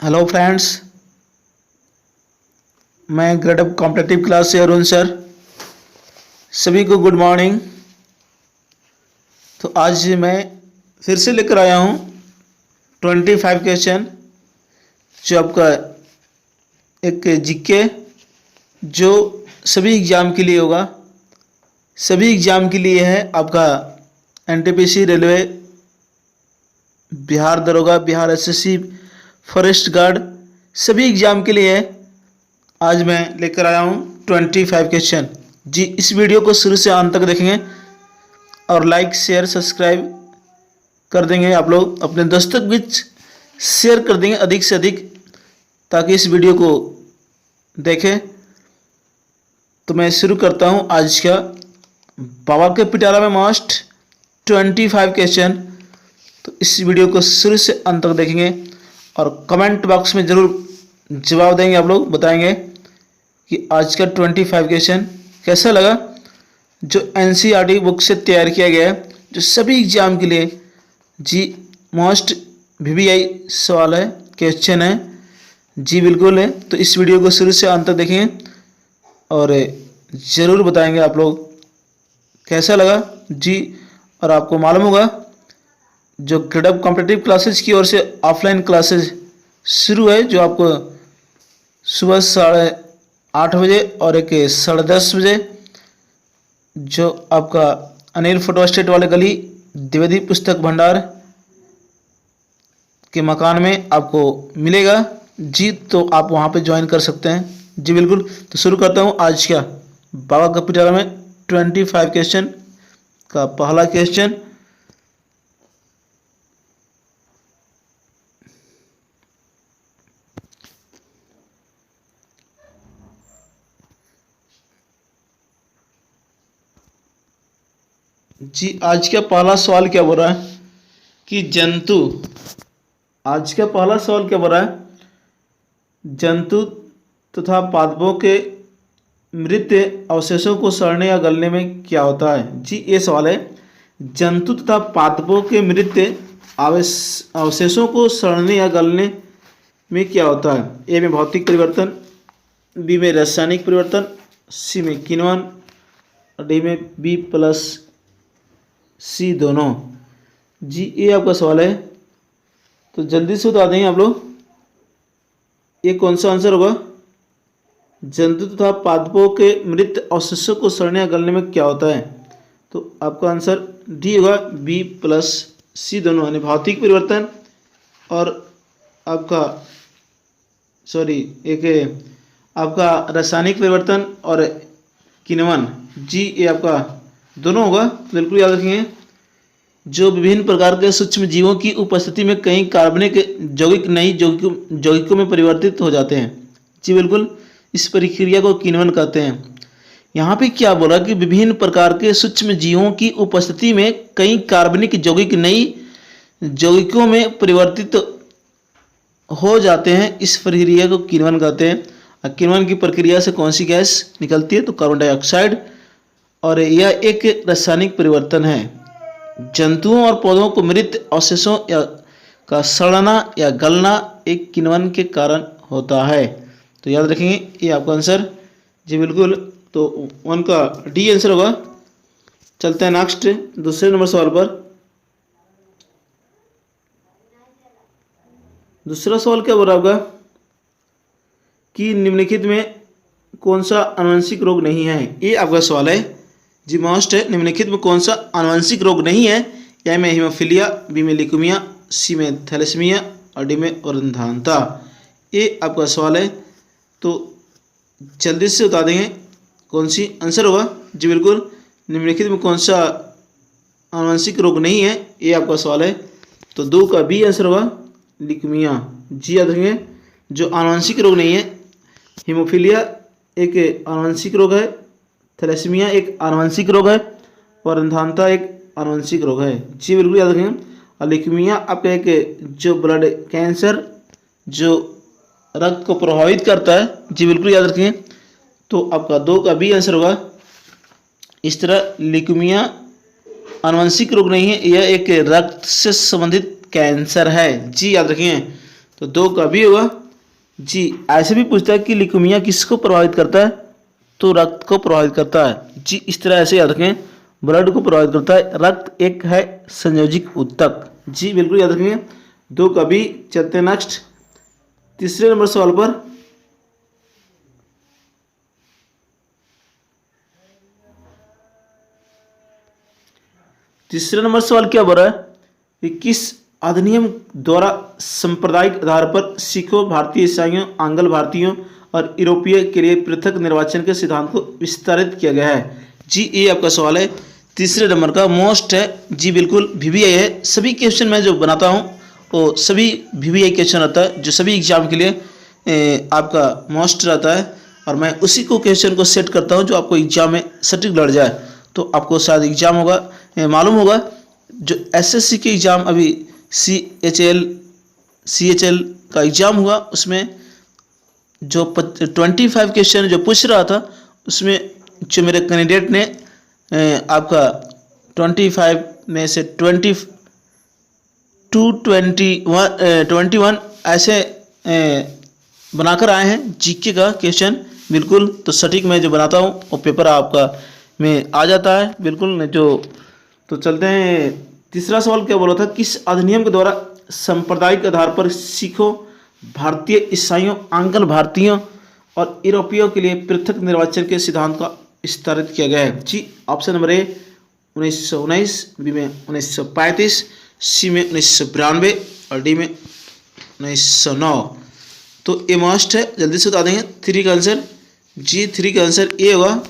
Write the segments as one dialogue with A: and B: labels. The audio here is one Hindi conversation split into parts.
A: हेलो फ्रेंड्स, मैं ग्रेड अप कॉम्पिटेटिव क्लास से अरुण सर। सभी को गुड मॉर्निंग। तो आज मैं फिर से लेकर आया हूँ 25 क्वेश्चन, जो आपका एक जीके जो सभी एग्ज़ाम के लिए होगा। सभी एग्ज़ाम के लिए है आपका एनटीपीसी, रेलवे, बिहार दरोगा, बिहार एसएससी, फॉरेस्ट गार्ड, सभी एग्ज़ाम के लिए है। आज मैं लेकर आया हूँ 25 क्वेश्चन जी। इस वीडियो को शुरू से अंत तक देखेंगे और लाइक शेयर सब्सक्राइब कर देंगे। आप लोग अपने दोस्तों के बीच शेयर कर देंगे अधिक से अधिक, ताकि इस वीडियो को देखें। तो मैं शुरू करता हूँ आज का बाबा के पिटारा में मस्ट 25 क्वेश्चन। तो इस वीडियो को शुरू से अंत तक देखेंगे और कमेंट बॉक्स में ज़रूर जवाब देंगे। आप लोग बताएंगे कि आज का 25 क्वेश्चन कैसा लगा, जो एनसीईआरटी बुक से तैयार किया गया है, जो सभी एग्जाम के लिए जी मोस्ट वीवीआई सवाल है, क्वेश्चन है जी, बिल्कुल है। तो इस वीडियो को शुरू से अंत तक देखेंगे और ज़रूर बताएंगे आप लोग कैसा लगा जी। और आपको मालूम होगा जो ग्रेड अप कॉम्पिटिटिव क्लासेज की ओर से ऑफलाइन क्लासेज शुरू है, जो आपको सुबह 8:30 बजे और एक 10:30 बजे, जो आपका अनिल फोटो स्टेट वाले गली द्विवेदी पुस्तक भंडार के मकान में आपको मिलेगा जी। तो आप वहां पे ज्वाइन कर सकते हैं जी, बिल्कुल। तो शुरू करता हूं आज का बाबा का पिटारा में 25 क्वेश्चन का पहला क्वेश्चन। जी, आज का पहला सवाल क्या बोल रहा है कि जंतु, आज का पहला सवाल क्या बोल रहा है, जंतु तथा पादपों के मृत अवशेषों को सड़ने या गलने में क्या होता है जी। ये सवाल है, जंतु तथा पादपों के मृत अवशेषों को सड़ने या गलने में क्या होता है। ए में भौतिक परिवर्तन, बी में रासायनिक परिवर्तन, सी में किण्वन और डी में बी प्लस सी दोनों जी। ये आपका सवाल है, तो जल्दी से बता देंगे आप लोग ये कौन सा आंसर होगा। जंतु तथा पादपों के मृत अवशेषों को सड़ने या गलने में क्या होता है, तो आपका आंसर डी होगा, बी प्लस सी दोनों, यानी भौतिक परिवर्तन और आपका एक आपका रासायनिक परिवर्तन और किण्वन जी। ये आपका दोनों होगा, बिल्कुल याद रखेंगे। जो विभिन्न प्रकार के सूक्ष्म जीवों की उपस्थिति में कई कार्बनिक यौगिक नई यौगिकों में परिवर्तित हो जाते हैं जी, बिल्कुल। इस प्रक्रिया को किण्वन कहते हैं। यहाँ पे क्या बोला कि विभिन्न प्रकार के सूक्ष्म जीवों की उपस्थिति में कई कार्बनिक यौगिक नई यौगिकों में परिवर्तित हो जाते हैं, इस प्रक्रिया को किण्वन कहते हैं। किण्वन की प्रक्रिया से कौन सी गैस निकलती है, तो कार्बन डाइऑक्साइड, और यह एक रासायनिक परिवर्तन है। जंतुओं और पौधों को मृत अवशेषों का सड़ना या गलना एक किण्वन के कारण होता है। तो याद रखेंगे ये आपका आंसर जी, बिल्कुल। तो 1 का डी आंसर होगा। चलते हैं नेक्स्ट दूसरे नंबर सवाल पर। दूसरा सवाल क्या बोल रहा होगा कि निम्नलिखित में कौन सा आनुवंशिक रोग नहीं है। ये आपका सवाल है जी, मोस्ट है। निम्नलिखित में कौन सा आनुवंशिक रोग नहीं है। ए में हीमोफीलिया, बी में ल्यूकेमिया, सी में थैलेसीमिया और डी में औरंधानता। ये आपका सवाल है, तो जल्दी से बता देंगे कौन सी आंसर होगा जी, बिल्कुल। निम्नलिखित में कौन सा आनुवंशिक रोग नहीं है, ये आपका सवाल है। तो 2 का बी आंसर होगा, ल्यूकेमिया जी। याद रखेंगे जो आनुवंशिक रोग नहीं है, हीमोफीलिया एक आनुवंशिक रोग है, थैलेसीमिया एक आनुवंशिक रोग है, और अंधानता एक आनुवंशिक रोग है जी, बिल्कुल याद रखेंगे। और ल्यूकेमिया आपका एक जो ब्लड कैंसर जो रक्त को प्रभावित करता है जी, बिल्कुल याद रखेंगे। तो आपका 2 का बी आंसर होगा। इस तरह ल्यूकेमिया आनुवंशिक रोग नहीं है, यह एक रक्त से संबंधित कैंसर है जी, याद रखेंगे। तो 2 का बी होगा। जी ऐसे भी पूछता है कि ल्यूकेमिया किसको प्रभावित करता है, तो रक्त को प्रभावित करता है। जी इस तरह ऐसे याद रखें, ब्लड को प्रभावित करता है। रक्त एक है संयोजिक ऊतक। जी बिल्कुल याद रखेंगे। 2 का बी। चलते हैं नेक्स्ट तीसरे नंबर सवाल पर। तीसरे नंबर सवाल क्या बोल रहा है कि किस अधिनियम द्वारा सांप्रदायिक आधार पर सिखों, भारतीय ईसाइयों, आंग्ल भारतीयों और यूरोपीय के लिए पृथक निर्वाचन के सिद्धांत को विस्तारित किया गया है। जी ये आपका सवाल है तीसरे नंबर का, मोस्ट है। जी बिल्कुल वीवीआई है। सभी क्वेश्चन मैं जो बनाता हूँ वो सभी वीवीआई क्वेश्चन रहता है, जो सभी एग्जाम के लिए आपका मोस्ट रहता है, और मैं उसी को क्वेश्चन को सेट करता हूँ जो आपको एग्जाम में सटीक लड़ जाए। तो आपको शायद एग्जाम होगा मालूम होगा, जो एसएससी के एग्ज़ाम अभी सीएचएल का एग्ज़ाम हुआ, उसमें जो 25 क्वेश्चन जो पूछ रहा था, उसमें जो मेरे कैंडिडेट ने आपका 25 में से 21 ऐसे बनाकर आए हैं जीके का क्वेश्चन। बिल्कुल तो सटीक मैं जो बनाता हूँ वो पेपर आपका में आ जाता है बिल्कुल जो। तो चलते हैं तीसरा सवाल क्या बोला था, किस अधिनियम के द्वारा सांप्रदायिक आधार पर सिखों, भारतीय ईसाइयों, आंग्ल भारतीयों और यूरोपियों के लिए पृथक निर्वाचन के सिद्धांत का विस्तारित किया गया है। जी ऑप्शन नंबर ए 1919, बी में 1935, सी में 1992 और डी में 1909। तो ए मस्ट है, जल्दी से बता देंगे 3 का आंसर। जी 3 का आंसर ए होगा,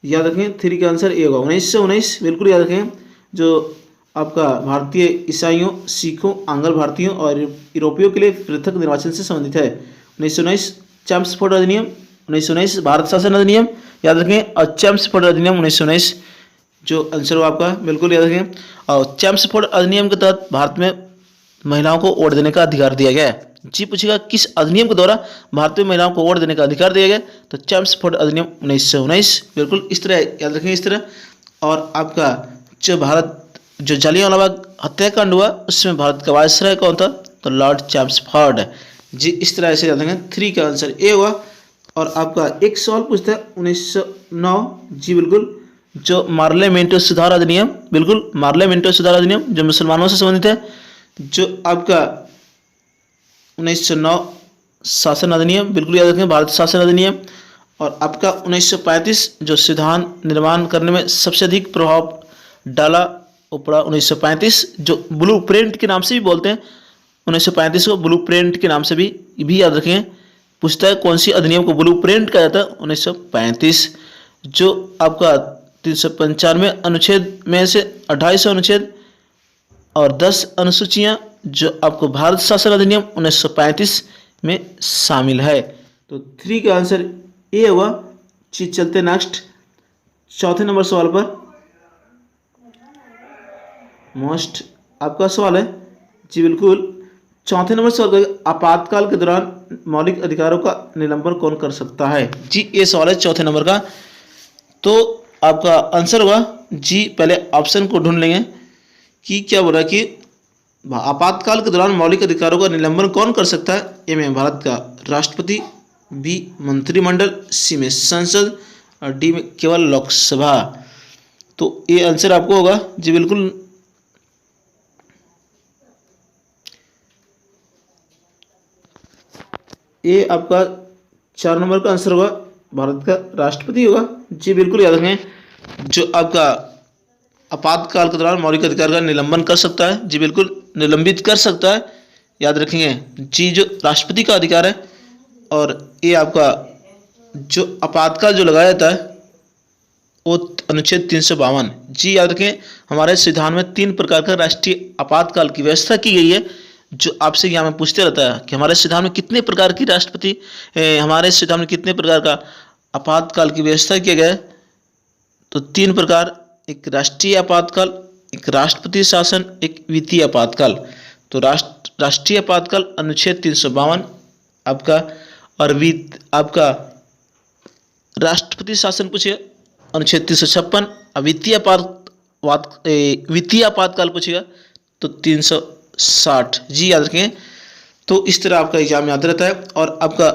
A: याद रखें 3 का आंसर ए होगा 1919। बिल्कुल याद रखें, जो आपका भारतीय ईसाइयों, सिखों, आंग्ल भारतीयों और यूरोपियों के लिए पृथक निर्वाचन से संबंधित है। 1919 चैम्प्सफोर्ड अधिनियम, 1919 भारत शासन अधिनियम याद रखें, और चैम्प्सफोर्ड अधिनियम 1919 जो आंसर हो आपका। बिल्कुल याद रखें, और चैम्प्सफोर्ड अधिनियम के तहत भारत में महिलाओं को वोट देने का अधिकार दिया गया है। जी पूछेगा किस अधिनियम के द्वारा भारत में महिलाओं को वोट देने का अधिकार दिया गया, तो चैम्प्सफोर्ड अधिनियम 1919। बिल्कुल इस तरह याद रखेंगे इस तरह। और आपका जो जलियांवाला बाग हत्याकांड हुआ, उसमें भारत का वायसराय कौन था, तो लॉर्ड चैम्प्सफोर्ड। जी इस तरह से याद रखेंगे, 3 का आंसर ए हुआ। और आपका एक सवाल पूछता है 1909। जी बिल्कुल, जो मार्लेमेंटो सुधार अधिनियम, बिल्कुल मार्लेमेंटो सुधार अधिनियम जो मुसलमानों से संबंधित है, जो आपका 1909 शासन अधिनियम, बिल्कुल याद रखें भारत शासन अधिनियम। और आपका 1935 जो संविधान निर्माण करने में सबसे अधिक प्रभाव डाला वो पड़ा 1935, जो ब्लू प्रिंट के नाम से भी बोलते हैं। 1935 को ब्लू प्रिंट के नाम से भी याद रखें। पूछता है कौन सी अधिनियम को ब्लू प्रिंट कहा जाता है, 1935। जो आपका 395 अनुच्छेद में से 250 अनुच्छेद और 10 अनुसूचियां जो आपको भारत शासन अधिनियम 1935 में शामिल है। तो 3 का आंसर ए होगा। चीज चलते नेक्स्ट चौथे नंबर सवाल पर। मोस्ट आपका सवाल है। जी बिल्कुल, चौथे नंबर सवाल का, आपातकाल के दौरान मौलिक अधिकारों का निलंबन कौन कर सकता है। जी ये सवाल है चौथे नंबर का। तो आपका आंसर होगा जी, पहले ऑप्शन को ढूंढ लेंगे कि क्या बोल रहा है कि आपातकाल के दौरान मौलिक अधिकारों का निलंबन कौन कर सकता है। ए में भारत का राष्ट्रपति, बी मंत्रिमंडल, सी में संसद और डी में केवल लोकसभा। तो ये आंसर आपको होगा। जी बिल्कुल, ये आपका 4 नंबर का आंसर होगा, भारत का राष्ट्रपति होगा। जी बिल्कुल याद रखें, जो आपका आपातकाल के दौरान मौलिक अधिकार का निलंबन कर सकता है। जी बिल्कुल, निलंबित कर सकता है, याद रखेंगे। जी जो राष्ट्रपति का अधिकार है। और ये आपका जो आपातकाल जो लगाया जाता है वो अनुच्छेद 352। जी याद रखें, हमारे संविधान में 3 प्रकार का राष्ट्रीय आपातकाल की व्यवस्था की गई है। जो आपसे यहाँ में पूछते रहता है कि हमारे संविधान में कितने प्रकार की हमारे संविधान में कितने प्रकार का आपातकाल की व्यवस्था किया गया है। तो 3 प्रकार, एक राष्ट्रीय आपातकाल, एक राष्ट्रपति शासन, एक वित्तीय आपातकाल। तो राष्ट्रीय आपातकाल अनुच्छेद 352 आपका, और आपका राष्ट्रपति शासन पूछेगा अनुच्छेद 356, और वित्तीय आपातकाल पूछेगा तो 360। जी याद रखें, तो इस तरह आपका एग्जाम याद रहता है। और आपका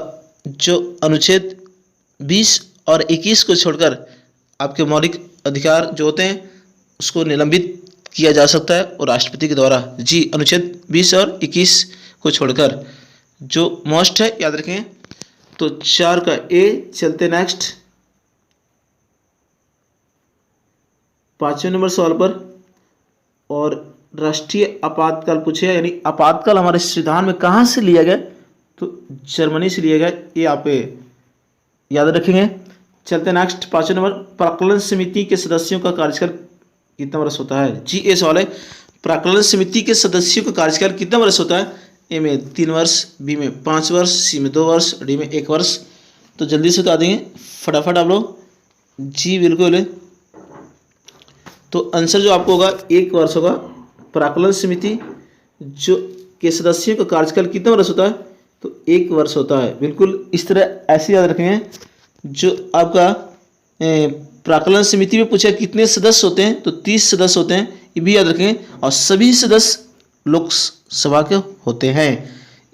A: जो अनुच्छेद 20 और 21 को छोड़कर आपके मौलिक अधिकार जो होते हैं उसको निलंबित किया जा सकता है और राष्ट्रपति के द्वारा। जी, अनुच्छेद 20 और 21 को छोड़कर जो मोस्ट है याद रखें। तो 4 का ए। चलते नेक्स्ट 5वें नंबर सवाल पर। और राष्ट्रीय आपातकाल पूछे, यानी आपातकाल हमारे संविधान में कहाँ से लिया गया? तो जर्मनी से लिया गया। ये आप याद रखेंगे। चलते नेक्स्ट 5वें नंबर। प्राक्कलन समिति के सदस्यों का कार्यकाल कितना वर्ष होता है? जी, ये सवाल है। प्राक्कलन समिति के सदस्यों का कार्यकाल कितना वर्ष होता है? ए में 3 वर्ष, बी में 5 वर्ष, सी में 2 वर्ष, डी में 1 वर्ष। तो जल्दी से बता देंगे फटाफट आप लोग। जी बिल्कुल। तो आंसर जो आपको होगा 1 वर्ष होगा। प्राक्कलन समिति जो के सदस्यों का कार्यकाल कितना वर्ष होता है? तो 1 वर्ष होता है। बिल्कुल इस तरह ऐसे याद रखेंगे। जो आपका प्राक्कलन समिति में पूछा कितने सदस्य होते हैं? तो 30 सदस्य होते हैं, ये भी याद रखेंगे। और सभी सदस्य लोकसभा के होते हैं।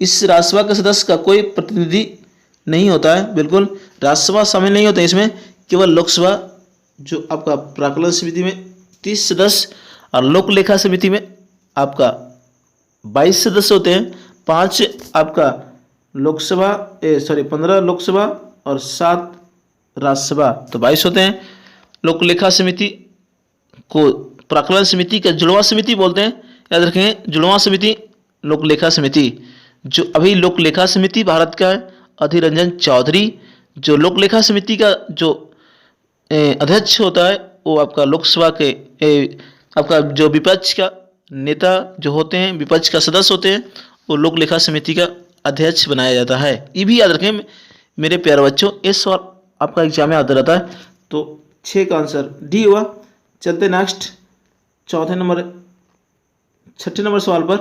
A: इस राज्यसभा के सदस्य का कोई प्रतिनिधि नहीं होता है। बिल्कुल राज्यसभा शामिल नहीं होता है इसमें, केवल लोकसभा। जो आपका प्राक्कलन समिति में 30 सदस्य और लोक लेखा समिति में आपका 22 सदस्य होते हैं। 5 आपका लोकसभा 15 लोकसभा और 7 राज्यसभा, तो 22 होते हैं। लोक लेखा समिति को प्राक्कलन समिति का जुड़वा समिति बोलते हैं, याद रखेंगे। जुड़वा समिति लोक लेखा समिति। जो अभी लोक लेखा समिति भारत का है अधीर रंजन चौधरी। जो लोक लेखा समिति का जो अध्यक्ष होता है वो आपका लोकसभा के आपका जो विपक्ष का नेता जो होते हैं, विपक्ष का सदस्य होते हैं, वो लोक लेखा समिति का अध्यक्ष बनाया जाता है। ये भी याद रखें मेरे प्यारे बच्चों, इस सवाल आपका एग्जाम में आता रहता है। तो 6 का आंसर डी हुआ। चलते नेक्स्ट 6ठे नंबर सवाल पर।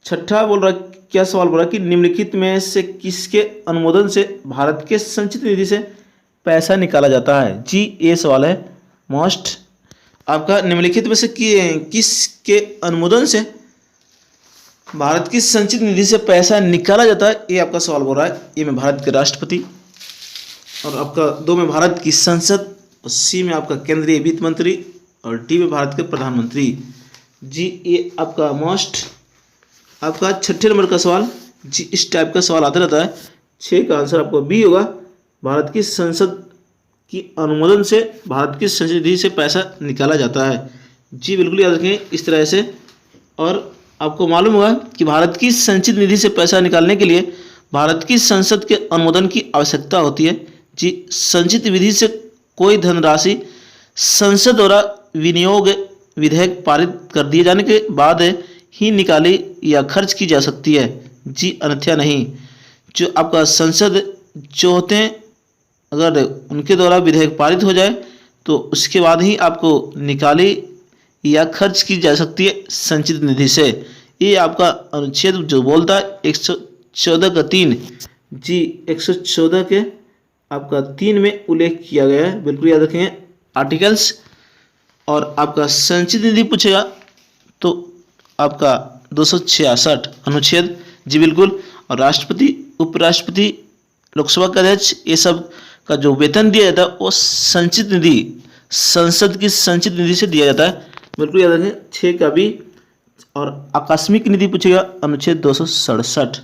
A: 6ठा बोल रहा क्या सवाल बोल रहा कि निम्नलिखित में से किसके अनुमोदन से भारत के संचित निधि से पैसा निकाला जाता है? जी, ये सवाल है मोस्ट आपका। निम्नलिखित में से किसके अनुमोदन से भारत की संचित निधि से पैसा निकाला जाता है? ये आपका सवाल बोल रहा है। ए में भारत के राष्ट्रपति, और आपका 2 में भारत की संसद, और सी में आपका केंद्रीय वित्त मंत्री, और डी में भारत के प्रधानमंत्री। जी, ये आपका मोस्ट आपका 6ठे नंबर का सवाल। जी, इस टाइप का सवाल आता रहता है। 6 का आंसर आपको बी होगा। भारत की संसद की अनुमोदन से भारत की संचित निधि से पैसा निकाला जाता है। जी बिल्कुल याद रखें इस तरह से। और आपको मालूम होगा कि भारत की संचित निधि से पैसा निकालने के लिए भारत की संसद के अनुमोदन की आवश्यकता होती है। जी, संचित निधि से कोई धनराशि संसद द्वारा विनियोग विधेयक पारित कर दिए जाने के बाद ही निकाली या खर्च की जा सकती है। जी, अन्यथा नहीं। जो आपका संसद जो होते हैं अगर उनके द्वारा विधेयक पारित हो जाए तो उसके बाद ही आपको निकाली या खर्च की जा सकती है संचित निधि से। ये आपका अनुच्छेद जो बोलता है 114 का 3। जी, 114 के आपका 3 में उल्लेख किया गया है। बिल्कुल याद रखेंगे आर्टिकल्स। और आपका संचित निधि पूछेगा तो आपका 266 अनुच्छेद। जी बिल्कुल। और राष्ट्रपति, उपराष्ट्रपति, लोकसभा का अध्यक्ष, ये सब का जो वेतन दिया जाता है वो संचित निधि, संसद की संचित निधि से दिया जाता है। बिल्कुल याद रखें। 6 का भी। और आकस्मिक निधि पूछेगा अनुच्छेद 267।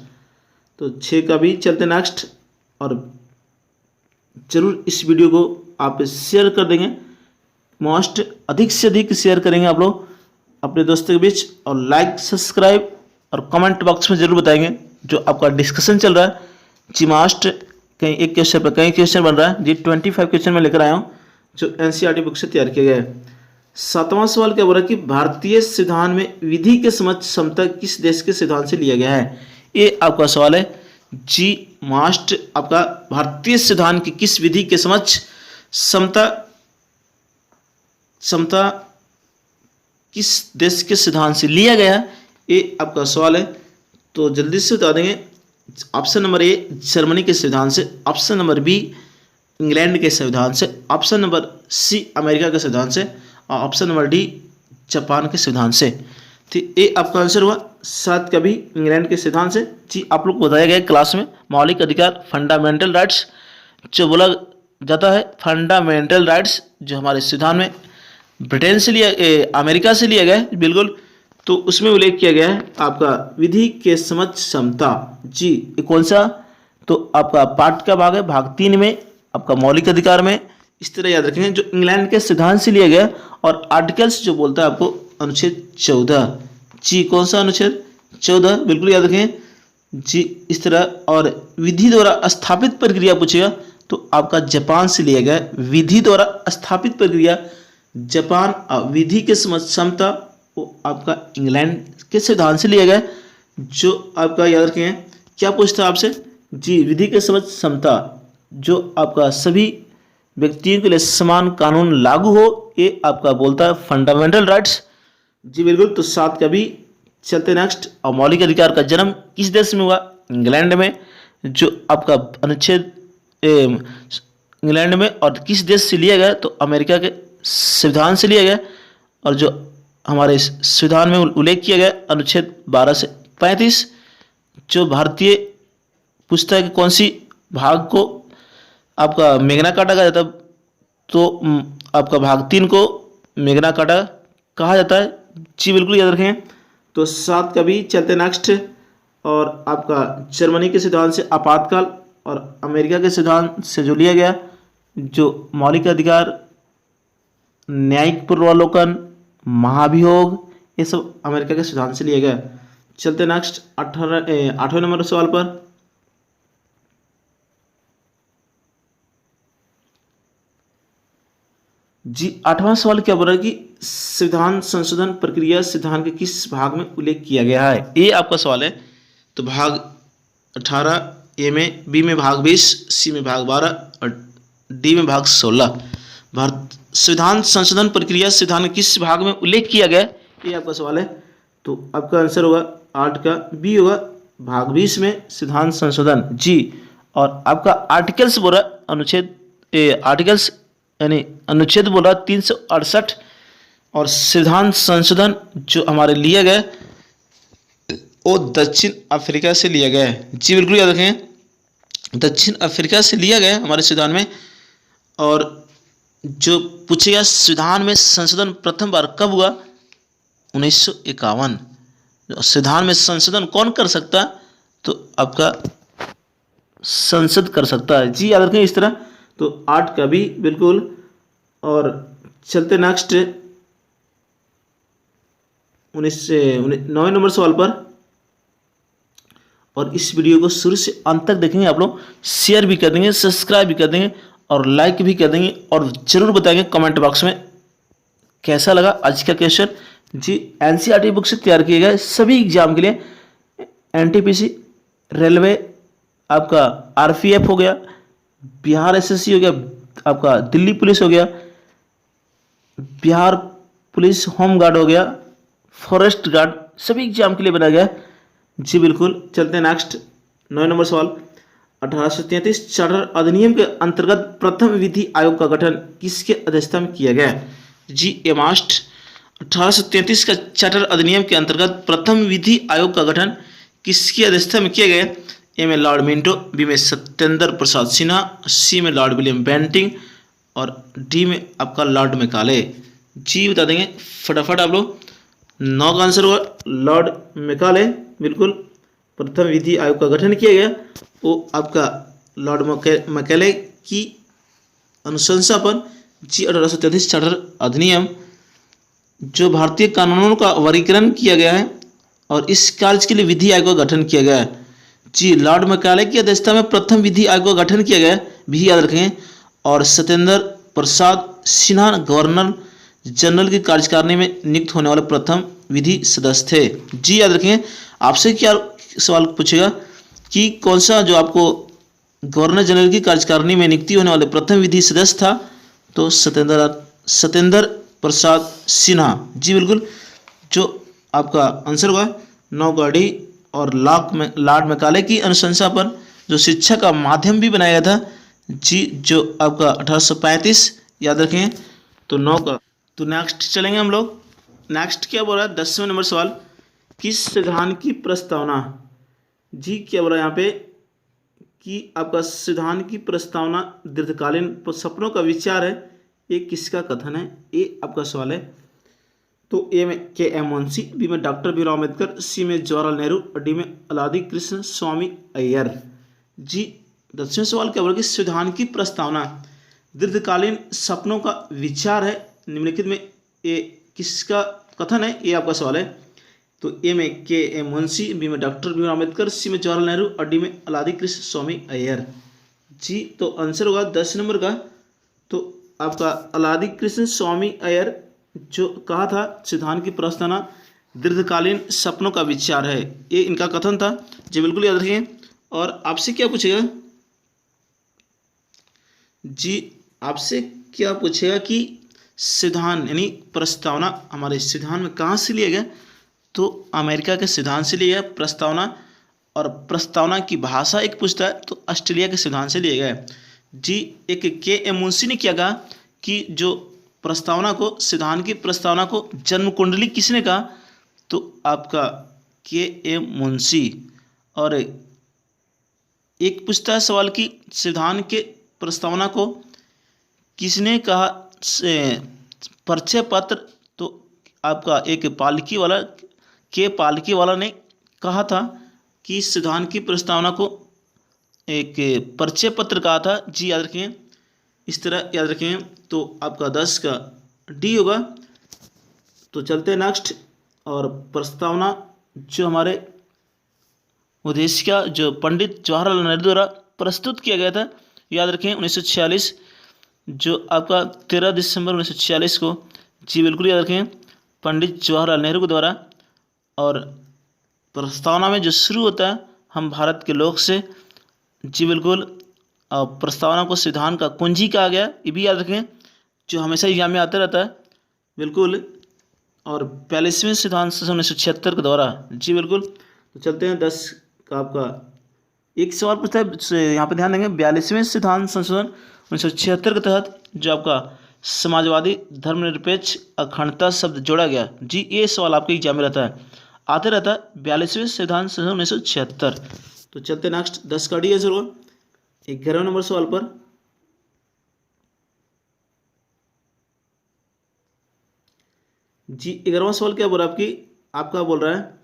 A: तो 6 का भी। चलते नेक्स्ट। और जरूर इस वीडियो को आप शेयर कर देंगे, मोस्ट अधिक से अधिक शेयर करेंगे आप लोग अपने दोस्तों के बीच। और लाइक, सब्सक्राइब और कमेंट बॉक्स में जरूर बताएंगे जो आपका डिस्कशन चल रहा है। जी मास्ट कहीं एक क्वेश्चन पर कई क्वेश्चन बन रहा है। जी 25 क्वेश्चन में लेकर आया हूँ जो एनसीईआरटी बुक से तैयार किया गया है। 7वां सवाल क्या बोल रहा है कि भारतीय संविधान में विधि के समक्ष क्षमता किस देश के संविधान से लिया गया है? ये आपका सवाल है। जी मास्ट आपका भारतीय संविधान की किस विधि के समक्ष क्षमता किस देश के संविधान से लिया गया है? ये आपका सवाल है। तो जल्दी से बता देंगे। ऑप्शन नंबर ए जर्मनी के संविधान से, ऑप्शन नंबर बी इंग्लैंड के संविधान से, ऑप्शन नंबर सी अमेरिका के संविधान से, और ऑप्शन नंबर डी जापान के संविधान से। तो ये आपका आंसर हुआ 7 का भी इंग्लैंड के सिद्धांत से। जी आप लोग को बताया गया क्लास में मौलिक अधिकार फंडामेंटल राइट्स जो बोला जाता है, फंडामेंटल राइट्स जो हमारे संविधान में ब्रिटेन से लिया अमेरिका से लिया गया है बिल्कुल, तो उसमें उल्लेख किया गया है आपका विधि के समझ क्षमता। जी ये कौन सा, तो आपका पाठ का भाग है, भाग 3 में आपका मौलिक अधिकार में। इस तरह याद रखेंगे जो इंग्लैंड के सिद्धांत से लिया गया, और आर्टिकल्स जो बोलता है आपको अनुच्छेद 14। जी कौन सा अनुच्छेद 14, बिल्कुल याद रखें जी इस तरह। और विधि द्वारा स्थापित प्रक्रिया पूछेगा तो आपका जापान से लिया गया है। विधि द्वारा स्थापित प्रक्रिया जापान, विधि के समझ क्षमता वो आपका इंग्लैंड के सिद्धांत से लिया गया है। जो आपका याद रखें क्या पूछता है आपसे, जी विधि के समझ क्षमता जो आपका सभी व्यक्तियों के लिए समान कानून लागू हो, ये आपका बोलता है फंडामेंटल राइट्स। जी बिल्कुल, तो 7 का भी। चलते नेक्स्ट। और मौलिक अधिकार का जन्म किस देश में हुआ, इंग्लैंड में। जो आपका अनुच्छेद इंग्लैंड में, और किस देश से लिया गया, तो अमेरिका के संविधान से लिया गया। और जो हमारे संविधान में उल्लेख किया गया अनुच्छेद 12 से 35, जो भारतीय पूछता है कि कौन सी भाग को आपका मेगना कार्टा कहा जाता है, तो आपका भाग 3 को मेगना कार्टा कहा जाता है। जी बिल्कुल याद रखें, तो 7 का भी। चलते नेक्स्ट। और आपका जर्मनी के सिद्धांत से आपातकाल, और अमेरिका के सिद्धांत से जो लिया गया जो मौलिक अधिकार, न्यायिक पूर्वावलोकन, महाभियोग, ये सब अमेरिका के सिद्धांत से लिया गया। चलते नेक्स्ट 8वें नंबर सवाल पर। जी 8वां सवाल क्या बोल रहा है कि संविधान संशोधन प्रक्रिया संविधान के किस भाग में उल्लेख किया गया है, ये आपका सवाल है। तो भाग 18, ए में, बी में भाग 20, सी में भाग 12 और डी में भाग 16। भारत संविधान संशोधन प्रक्रिया संविधान के किस भाग में उल्लेख किया गया, ये आपका सवाल है। तो आपका आंसर होगा 8 का बी होगा, भाग 20 में संविधान संशोधन। जी और आपका आर्टिकल्स बोला अनुच्छेद आर्टिकल्स यानी अनुच्छेद बोला 368, और संविधान संशोधन जो हमारे लिया गया वो दक्षिण अफ्रीका से लिया गया है। जी बिल्कुल याद रखें, दक्षिण अफ्रीका से लिया गया हमारे संविधान में। और जो पूछेगा संविधान में संशोधन प्रथम बार कब हुआ, 1951। संविधान में संशोधन कौन कर सकता है, तो आपका संसद कर सकता है। जी याद रखें इस तरह। तो 8 का भी बिल्कुल। और चलते नेक्स्ट 9वें नंबर सवाल पर। और इस वीडियो को शुरू से अंत तक देखेंगे आप लोग, शेयर भी कर देंगे, सब्सक्राइब भी कर देंगे और लाइक भी कर देंगे, और जरूर बताएंगे कमेंट बॉक्स में कैसा लगा आज का क्वेश्चन। जी एनसीईआरटी बुक से तैयार किए गए सभी एग्जाम के लिए, एनटीपीसी, रेलवे, आपका आरपीएफ हो गया, बिहार एसएससी हो गया, आपका दिल्ली पुलिस हो गया, बिहार पुलिस होम गार्ड हो गया, फॉरेस्ट गार्ड, सभी एग्जाम के लिए बनाया गया। जी बिल्कुल। चलते हैं नेक्स्ट 9 नंबर सवाल। 1833 चार्टर अधिनियम के अंतर्गत प्रथम विधि आयोग का गठन किसके अध्यक्षता में किया गया। जी ए मास्ट 1833 का चार्टर अधिनियम के अंतर्गत प्रथम विधि आयोग का गठन किसकी अध्यक्षता में किया गया। ए में लॉर्ड मिंटो, बी में सत्येंद्र प्रसाद सिन्हा, सी में लॉर्ड विलियम बेंटिंग और डी में आपका लॉर्ड मैकाले। जी बता देंगे फटाफट आप लोग। 9 का आंसर हुआ लॉर्ड मैकाले। बिल्कुल, प्रथम विधि आयोग का गठन किया गया वो आपका लॉर्ड मैकाले की अनुशंसा पर। जी 1833 चार्टर अधिनियम जो भारतीय कानूनों का वर्गीकरण किया गया है और इस कार्य के लिए विधि आयोग का गठन किया गया है। जी लॉर्ड मैकाले की अध्यक्षता में प्रथम विधि आयोग का गठन किया गया भी याद रखें। और सत्येंद्र प्रसाद सिन्हा गवर्नर जनरल की कार्यकारिणी में नियुक्त होने वाले प्रथम विधि सदस्य थे। जी याद रखें। आपसे क्या सवाल पूछेगा कि कौन सा जो आपको गवर्नर जनरल की कार्यकारिणी में नियुक्ति होने वाले प्रथम विधि सदस्य था, तो सत्येंद्र प्रसाद सिन्हा। जी बिल्कुल, जो आपका आंसर हुआ 9 का डी। और लॉर्ड मैकाले की अनुशंसा पर जो शिक्षा का माध्यम भी बनाया गया था, जी जो आपका 1835 याद रखें। तो 9 का। तो नेक्स्ट चलेंगे हम लोग नेक्स्ट क्या बोल रहा है 10वें नंबर सवाल, किस संविधान की प्रस्तावना, जी क्या बोल रहा है यहाँ पे कि आपका संविधान की प्रस्तावना दीर्घकालीन सपनों का विचार है, ये किसका कथन है, ये आपका सवाल है। तो ए में के एम मुंशी, बी में डॉक्टर भीमराव अम्बेडकर, सी में जवाहरलाल नेहरू और डी में अलादी कृष्ण स्वामी अय्यर। जी 10वें सवाल क्या बोला कि संविधान की प्रस्तावना दीर्घकालीन सपनों का विचार है, निम्नलिखित में ये किसका कथन है, ये आपका सवाल है। तो ए में के एम मुंशी, बी में डॉक्टर भीमराव अम्बेडकर, सी में जवाहरलाल नेहरू और डी में अलादी कृष्ण स्वामी अय्यर। जी तो आंसर होगा 10 नंबर का, तो आपका अलादी कृष्ण स्वामी अय्यर जो कहा था संविधान की प्रस्तावना दीर्घकालीन सपनों का विचार है, ये इनका कथन था। जी बिल्कुल याद रखिए। और आपसे क्या पूछेगा, जी आपसे क्या पूछेगा कि संविधान यानी प्रस्तावना हमारे संविधान में कहाँ से लिया गया, तो अमेरिका के संविधान से लिया गया प्रस्तावना। और प्रस्तावना की भाषा एक पूछता है तो ऑस्ट्रेलिया के संविधान से लिया गया है। जी एक के एम मुंशी ने क्या कहा कि जो प्रस्तावना को, संविधान की प्रस्तावना को जन्म कुंडली किसने कहा, तो आपका के एम मुंशी। और एक पूछता है सवाल कि संविधान के प्रस्तावना को किसने कहा परिचय पत्र, तो आपका एक पालकी वाला के पालकी वाला ने कहा था कि संविधान की प्रस्तावना को एक परिचय पत्र कहा था। जी याद रखें, इस तरह याद रखें। तो आपका 10 का डी होगा। तो चलते हैं नेक्स्ट। और प्रस्तावना जो हमारे उद्देश्य का जो पंडित जवाहरलाल नेहरू द्वारा प्रस्तुत किया गया था, याद रखें 1946, जो आपका 13 दिसंबर 1946 को, जी बिल्कुल याद रखें, पंडित जवाहरलाल नेहरू के द्वारा। और प्रस्तावना में जो शुरू होता है हम भारत के लोग से, जी बिल्कुल। प्रस्तावना को संविधान का कुंजी कहा गया, ये भी याद रखें, जो हमेशा एग्जाम में आता रहता है, बिल्कुल। और 42वें संविधान संशोधन 1976 के द्वारा, जी बिल्कुल। तो चलते हैं 10 का आपका एक सवाल पूछता है, यहाँ पे ध्यान देंगे 42वें संविधान संशोधन 1976 के तहत जो आपका समाजवादी धर्मनिरपेक्ष अखंडता शब्द जोड़ा गया। जी ये सवाल आपके एग्जाम में रहता है, आते रहता है 42वें संविधान संशोधन 1976। तो चलते नेक्स्ट 10 का डी आंसर होगा 11वें नंबर सवाल पर। जी 11वां सवाल क्या बोल रहा है आपका बोल रहा है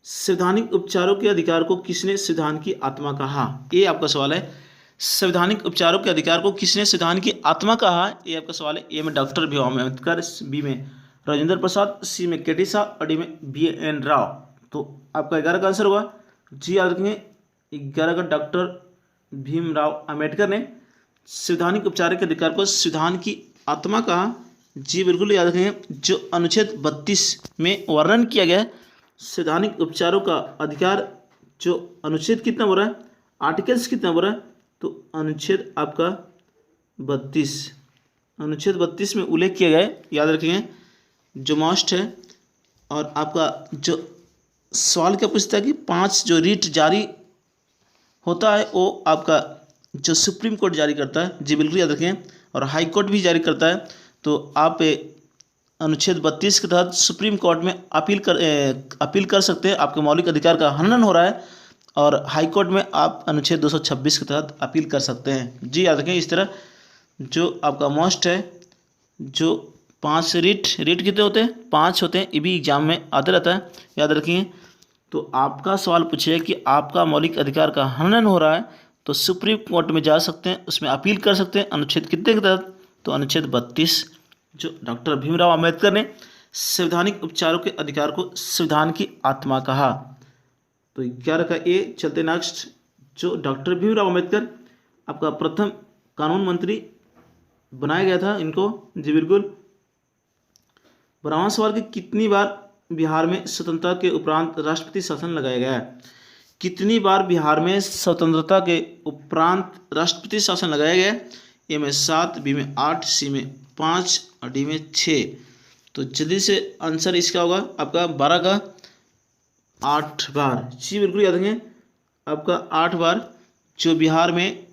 A: संवैधानिक उपचारों के अधिकार को किसने संविधान की आत्मा कहा, ये आपका सवाल है। संवैधानिक उपचारों के अधिकार को किसने संविधान की आत्मा कहा, ये आपका सवाल है। ए में डॉक्टर भीमराव अम्बेडकर, बी में राजेंद्र प्रसाद, सी में के टी शाह और डी में बी एन राव। तो आपका 11 का आंसर होगा। जी याद रखेंगे 11 का डॉक्टर भीमराव अम्बेडकर ने संवैधानिक उपचार के अधिकार को संविधान की आत्मा कहा। जी बिल्कुल याद रखेंगे, जो अनुच्छेद 32 में वर्णन किया गया है संवैधानिक उपचारों का अधिकार, जो अनुच्छेद कितना बोल रहा है, आर्टिकल्स कितना बोल रहा है, तो अनुच्छेद आपका 32, अनुच्छेद 32 में उल्लेख किया गया है, याद रखेंगे, जो मस्ट है। और आपका जो सवाल क्या पूछता है कि 5 जो रीट जारी होता है वो आपका जो सुप्रीम कोर्ट जारी करता है, जी बिल्कुल याद रखें, और हाई कोर्ट भी जारी करता है। तो आप अनुच्छेद 32 के तहत सुप्रीम कोर्ट में अपील कर सकते हैं, आपके मौलिक अधिकार का हनन हो रहा है। और हाई कोर्ट में आप अनुच्छेद 226 के तहत अपील कर सकते हैं। जी याद रखें, इस तरह जो आपका मोस्ट है, जो 5 रीट कितने होते हैं, 5 होते हैं, ये भी एग्जाम में आते रहता है, याद रखिए। तो आपका सवाल पूछे कि आपका मौलिक अधिकार का हनन हो रहा है तो सुप्रीम कोर्ट में जा सकते हैं, उसमें अपील कर सकते हैं, अनुच्छेद कितने के तहत, तो अनुच्छेद 32, जो डॉक्टर भीमराव अम्बेडकर ने संवैधानिक उपचारों के अधिकार को संविधान की आत्मा कहा। तो 11 का ए। चलते नेक्स्ट, जो डॉक्टर भीमराव अम्बेडकर आपका प्रथम कानून मंत्री बनाया गया था इनको, जी बिल्कुल। 12वां सवाल कि कितनी बार बिहार में स्वतंत्रता के उपरांत राष्ट्रपति शासन लगाया गया है, कितनी बार बिहार में स्वतंत्रता के उपरांत राष्ट्रपति शासन लगाया गया है, ए में 7, बी में 8, सी में 5 और डी में 6। तो जल्दी से आंसर इसका होगा आपका 12 का 8 बार। जी बिल्कुल याद रखें, आपका 8 बार जो बिहार में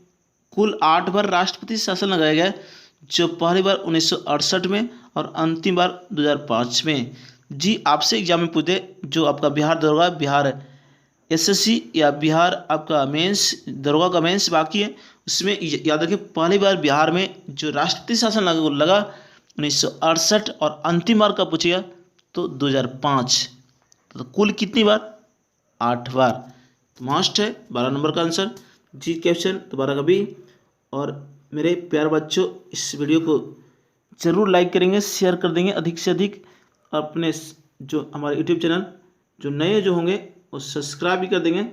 A: कुल 8 बार राष्ट्रपति शासन लगाया गया है, जो पहली बार 1968 में और अंतिम बार 2005 में। जी आपसे एग्जाम में पूछे जो आपका बिहार दरोगा, बिहार एसएससी या बिहार आपका मेंस दरोगा का मेंस बाकी है, उसमें याद रखें पहली बार बिहार में जो राष्ट्रपति शासन लगा 1968 और अंतिम बार कब पूछेगा तो 2005। तो कुल कितनी बार 8 बार। तो मस्ट है 12 नंबर का आंसर जी क्वेश्चन दोबारा कभी। और मेरे प्यारे बच्चों इस वीडियो को ज़रूर लाइक करेंगे, शेयर कर देंगे अधिक से अधिक, अपने जो हमारे यूट्यूब चैनल जो नए जो होंगे वो सब्सक्राइब भी कर देंगे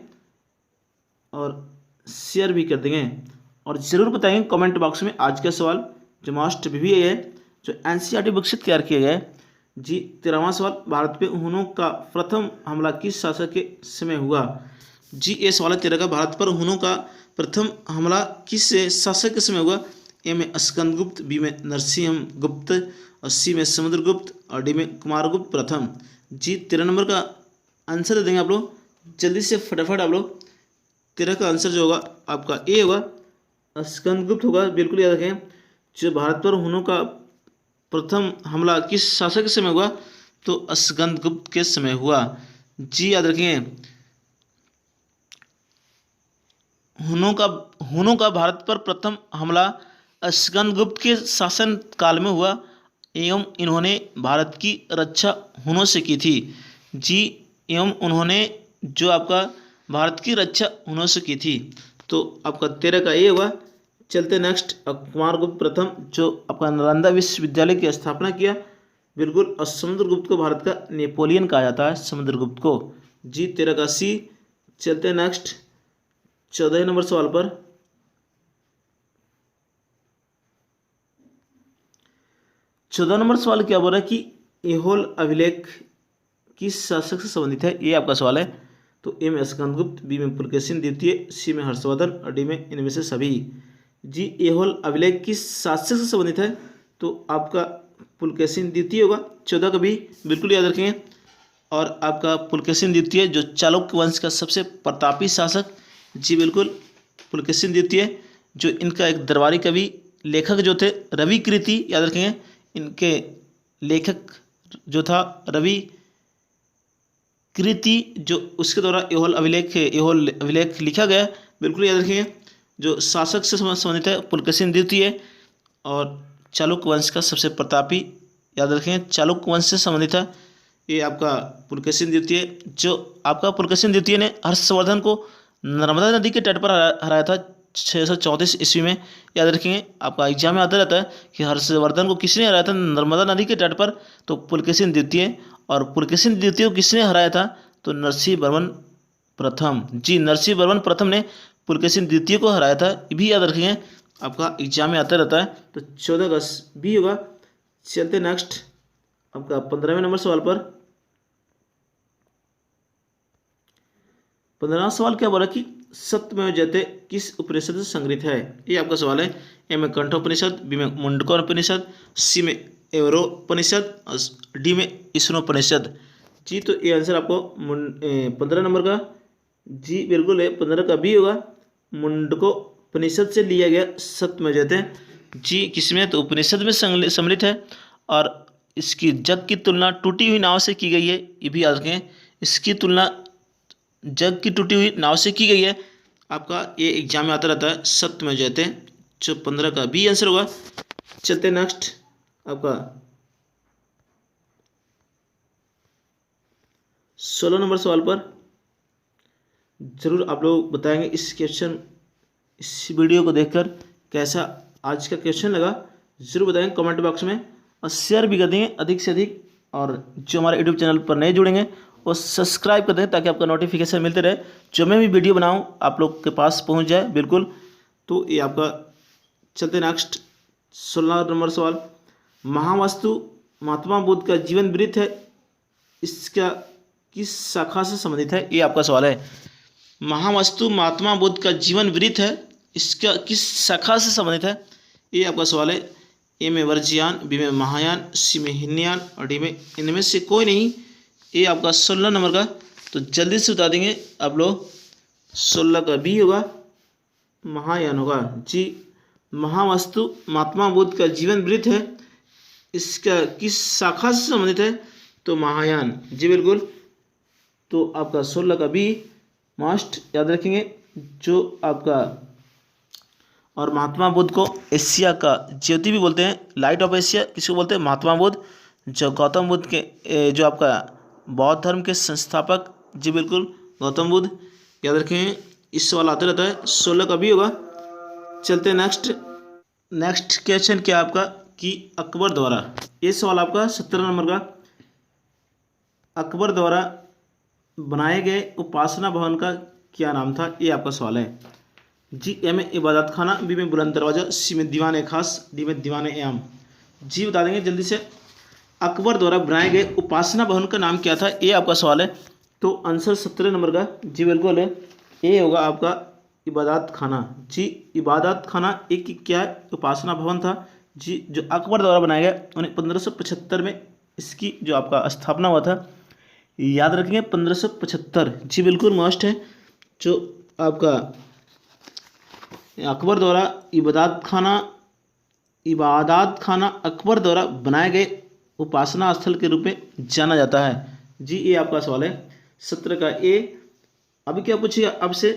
A: और शेयर भी कर देंगे। और ज़रूर बताएंगे कमेंट बॉक्स में आज का सवाल जो मस्ट भी है जो एनसीईआरटी बुक से तैयार किया गया है। जी 13वां सवाल, भारत पे हुनों का प्रथम हमला किस शासक के समय हुआ। जी ये सवाल है 13 का, भारत पर हुनों का प्रथम हमला किस शासक के समय हुआ। ए में स्कंदगुप्त, बी में नरसिंह गुप्त, और सी में समुद्रगुप्त, और डी में कुमारगुप्त प्रथम। जी 13 नंबर का आंसर दे देंगे आप लोग जल्दी से फटाफट। आप लोग 13 का आंसर जो होगा आपका ए होगा, स्कंदगुप्त होगा, बिल्कुल याद रखें। जो भारत पर हुनों का प्रथम हमला किस शासक के समय हुआ तो स्कंदगुप्त के समय हुआ। जी याद रखेंगे हुनों का भारत पर प्रथम हमला स्कंदगुप्त के शासन काल में हुआ एवं इन्होंने भारत की रक्षा हुनों से की थी। जी एवं उन्होंने जो आपका भारत की रक्षा हुनों से की थी। तो आपका 13 का ये हुआ। चलते नेक्स्ट, कुमारगुप्त प्रथम जो आपका नालंदा विश्वविद्यालय की स्थापना किया, बिल्कुल। और समुद्रगुप्त को भारत का नेपोलियन कहा जाता है, समुद्रगुप्त को। जी 13 का सी। चलते नेक्स्ट 14 नंबर सवाल पर। 14 नंबर सवाल क्या बोल रहा है कि ऐहोल अभिलेख किस शासक से संबंधित है, ये आपका सवाल है। तो ए में स्कंदगुप्त, बी में पुलकेशिन द्वितीय, सी में हर्षवर्धन, और डी में इनमें से सभी। जी ऐहोल अभिलेख किस शासक से संबंधित है तो आपका पुलकेशिन द्वितीय होगा। 14 का भी बिल्कुल याद रखेंगे। और आपका पुलकेशिन द्वितीय जो चालुक्य वंश का सबसे प्रतापी शासक, जी बिल्कुल पुलकेशिन द्वितीय, जो इनका एक दरबारी कवि लेखक जो थे रवि कृति, याद रखेंगे इनके लेखक जो था रवि कृति, जो उसके द्वारा ऐहोल अभिलेख लिखा गया, बिल्कुल याद रखेंगे। जो शासक से संबंधित है पुलकेशिन द्वितीय, और चालुक्य वंश का सबसे प्रतापी, याद रखेंगे चालुक्य वंश से संबंधित है ये आपका पुलकेशिन द्वितीय। जो आपका पुलकेशिन द्वितीय ने हर्षवर्धन को नर्मदा नदी के तट पर हराया था 634 ईस्वी में। याद रखेंगे आपका एग्जाम में आता रहता है कि हर्षवर्धन को किसने हराया था नर्मदा नदी के तट पर, तो पुलकेशिन द्वितीय। और पुलकेशिन द्वितीय को किसने हराया था तो नरसिंह वर्मन प्रथम। जी नरसिंह वर्मन प्रथम ने पुलकेशिन द्वितीय को हराया था, ये भी याद रखेंगे आपका एग्जाम में आता रहता है। तो 14 का भी होगा। चलते नेक्स्ट आपका 15वें नंबर सवाल पर। 15वां सवाल क्या बोला कि सत्यमेव जयते किस उपनिषद से संग्रहित है, ये आपका सवाल है। ए में कंठोपनिषद, बी में मुंडकोपनिषद, सी में एवरोपनिषद, और डी में ईशानोपनिषद। जी तो ये आंसर आपको 15 नंबर का जी बिल्कुल है, 15 का भी होगा। मुंडकोपनिषद से लिया गया सत्यमेव जयते। जी किसमें तो उपनिषद में सम्मिलित है। और इसकी जग की तुलना टूटी हुई नाव से की गई है, ये भी याद रखें। इसकी तुलना जग की टूटी हुई नाव से की गई है। आपका ये एग्जाम में आता रहता है सत्यमेव जयते, जो 15 का बी आंसर होगा। चलते नेक्स्ट आपका 16 नंबर सवाल पर। जरूर आप लोग बताएंगे इस वीडियो को देखकर कैसा आज का क्वेश्चन लगा, जरूर बताएंगे कमेंट बॉक्स में, और शेयर भी कर देंगे अधिक से अधिक। और जो हमारे यूट्यूब चैनल पर नए जुड़ेंगे वो सब्सक्राइब कर दें ताकि आपका नोटिफिकेशन मिलते रहे, जो मैं भी वीडियो बनाऊं आप लोग के पास पहुंच जाए बिल्कुल। तो ये आपका चलते नेक्स्ट 16 नंबर सवाल। महावास्तु महात्मा बुद्ध का जीवन वृत्त है, इसका किस शाखा से संबंधित है, ये आपका सवाल है। महावास्तु महात्मा बुद्ध का जीवन वृत्त है, इसका किस शाखा से संबंधित है, ये आपका सवाल है। ए में वर्ज्ययान, बी में महायान, सी में हीनयान, और डी में इनमें से कोई नहीं, ये आपका 16 नंबर का। तो जल्दी से बता देंगे आप लोग। 16 का बी होगा, महायान होगा। जी महावास्तु महात्मा बुद्ध का जीवन वृत्त है, इसका किस शाखा से संबंधित है? तो महायान, जी बिल्कुल। तो आपका 16 का बी मस्ट याद रखेंगे। जो आपका और महात्मा बुद्ध को एशिया का ज्योति भी बोलते हैं, लाइट ऑफ एशिया किसको बोलते हैं? महात्मा बुद्ध। जो गौतम बुद्ध के जो आपका बौद्ध धर्म के संस्थापक, जी बिल्कुल गौतम बुद्ध, याद रखें। इस सवाल आते रहता है, 16 का भी होगा। चलते हैं नेक्स्ट क्वेश्चन क्या आपका कि अकबर द्वारा, ये सवाल आपका 17 नंबर का, अकबर द्वारा बनाए गए उपासना भवन का क्या नाम था? ये आपका सवाल है। जी ए में इबादत खाना, बी में बुलंद दरवाजा, सी में दीवान खास, डी में दीवान आम। जी बता देंगे जल्दी से। अकबर द्वारा बनाए गए उपासना भवन का नाम क्या था? ये आपका सवाल है। तो आंसर 17 नंबर का, जी बिल्कुल है, ये होगा आपका इबादत खाना। जी इबादत खाना एक क्या है? उपासना भवन था, जी जो अकबर द्वारा बनाया गया। उन्हें 1575 में इसकी जो आपका स्थापना हुआ था, याद रखेंगे 1575, जी बिल्कुल मस्ट है। जो आपका अकबर द्वारा इबादत खाना अकबर द्वारा बनाए गए उपासना स्थल के रूप में जाना जाता है। जी ये आपका सवाल है 17 का ए। अभी क्या पूछिएगा आपसे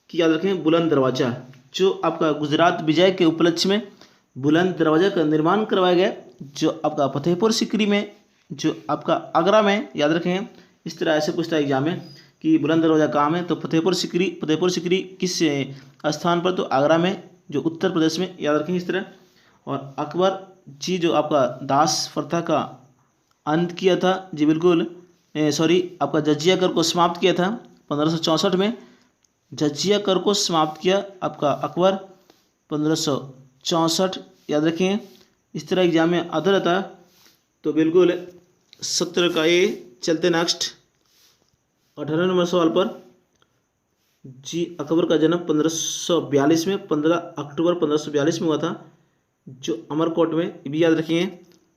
A: कि याद रखें बुलंद दरवाजा, जो आपका गुजरात विजय के उपलक्ष्य में बुलंद दरवाजा का निर्माण करवाया गया, जो आपका फतेहपुर सीकरी में, जो आपका आगरा में, याद रखें। इस तरह ऐसे पूछता है एग्जाम में कि बुलंद दरवाजा कहाँ है? तो फतेहपुर सीकरी किस स्थान पर? तो आगरा में, जो उत्तर प्रदेश में, याद रखेंगे इस तरह। और अकबर जी जो आपका दास प्रथा का अंत किया था, जी बिल्कुल, आपका जजिया कर को समाप्त किया था 1564 में। जजिया कर को समाप्त किया आपका अकबर 1564, याद रखें। इस तरह एग्जाम में आता रहता है। तो बिल्कुल 17 का ए। चलते नेक्स्ट 18 नंबर सवाल पर। जी अकबर का जन्म 1542 में, 15 अक्टूबर 1542 में हुआ था, जो अमरकोट में। ये भी याद रखिए,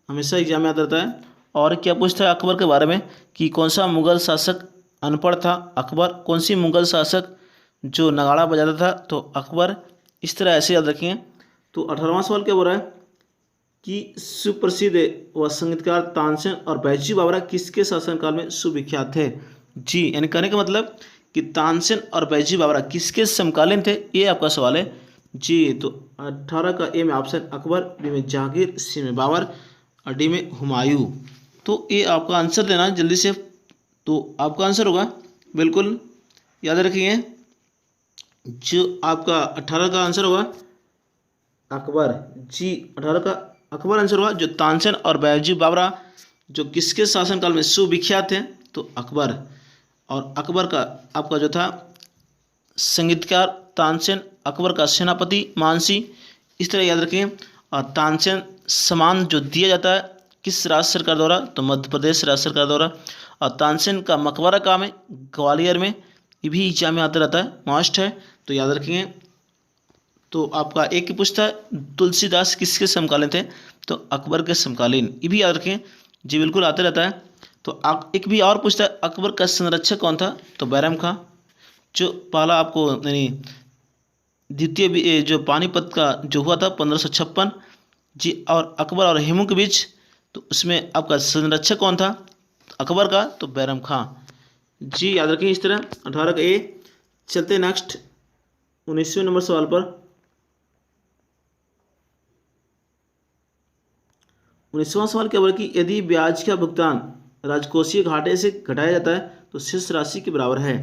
A: हमेशा एग्जाम में आता रहता है। और क्या पूछता है अकबर के बारे में कि कौन सा मुगल शासक अनपढ़ था? अकबर। कौन सी मुगल शासक जो नगाड़ा बजाता था? तो अकबर। इस तरह ऐसे याद रखिए। तो 18वां सवाल क्या बोल रहा है कि सुप्रसिद्ध व संगीतकार तानसेन और बैजू बावरा किसके शासनकाल में सुविख्यात थे? जी यानी कहने का मतलब कि तानसेन और बैजू बावरा किसके समकालीन थे? ये आपका सवाल है। जी तो 18 का ए में ऑप्शन अकबर, बी में जहांगीर, सी में बाबर और डी में हुमायूं। तो ये आपका आंसर देना है जल्दी से। तो आपका आंसर होगा बिल्कुल, याद रखिए, जो आपका 18 का आंसर होगा अकबर। जी 18 का अकबर आंसर हुआ। जो तानसेन और बैजू बावरा जो किसके शासनकाल में सुविख्यात हैं? तो अकबर। और अकबर का आपका जो था संगीतकार तानसेन, अकबर का सेनापति मानसी। इस तरह याद रखें। और तानसेन सम्मान जो दिया जाता है किस राज्य सरकार द्वारा? तो मध्य प्रदेश राज्य सरकार द्वारा। और तानसेन का मकबरा कहाँ है? ग्वालियर में। ये भी एग्जाम में आता रहता है, मस्ट है, तो याद रखेंगे। तो आपका एक ही पूछता है तुलसीदास किसके समकालीन थे? तो अकबर के समकालीन। ये भी याद रखें, जी बिल्कुल आते रहता है। तो आप एक भी और पूछता है अकबर का संरक्षक कौन था? तो बैरम खां। जो पहला आपको यानी द्वितीय जो पानीपत का जो हुआ था 1556, जी, और अकबर और हेमू के बीच, तो उसमें आपका संरक्षक कौन था अकबर का? तो बैरम खां। जी याद रखें इस तरह 18 का ए। चलते नेक्स्ट 19वें नंबर सवाल पर। 19वां सवाल क्या बोला कि यदि ब्याज का भुगतान राजकोषीय घाटे से घटाया जाता है तो शेष राशि के बराबर है।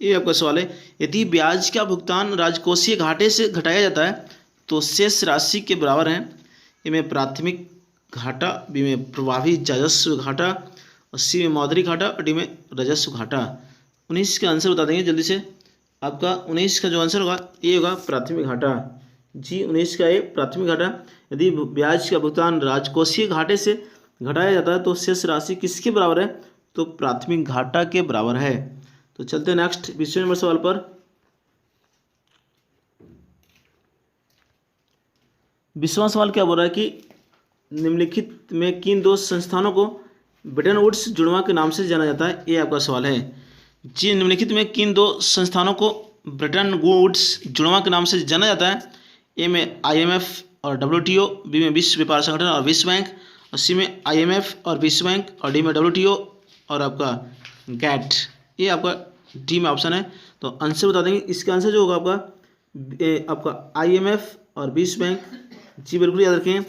A: ये आपका सवाल है। यदि ब्याज का भुगतान राजकोषीय घाटे से घटाया जाता है तो शेष राशि के बराबर है। ए में प्राथमिक घाटा, बी में प्रभावी राजस्व घाटा, और सी में मौद्रिक घाटा और डी में राजस्व घाटा। 19 का आंसर बता देंगे जल्दी से। आपका 19 का जो आंसर होगा ये होगा प्राथमिक घाटा। जी 19 का ये प्राथमिक घाटा। यदि ब्याज का भुगतान राजकोषीय घाटे से घटाया जाता है तो शेष राशि किसके बराबर है? तो प्राथमिक घाटा के बराबर है। तो चलते हैं नेक्स्ट 20वें नंबर सवाल पर। 20वां सवाल क्या बोल रहा है कि निम्नलिखित में किन दो संस्थानों को ब्रेटन वुड्स जुड़वां के नाम से जाना जाता है? ये आपका सवाल है। जी निम्नलिखित में किन दो संस्थानों को ब्रेटन वुड्स जुड़वां के नाम से जाना जाता है? ए में IMF और WTO, बी में विश्व व्यापार संगठन और विश्व बैंक, और सी में IMF और विश्व बैंक, और डी में WTO और आपका गैट। ये आपका डी में ऑप्शन है। तो आंसर बता देंगे, इसका आंसर जो होगा आपका IMF और विश्व बैंक। जी बिल्कुल याद रखें,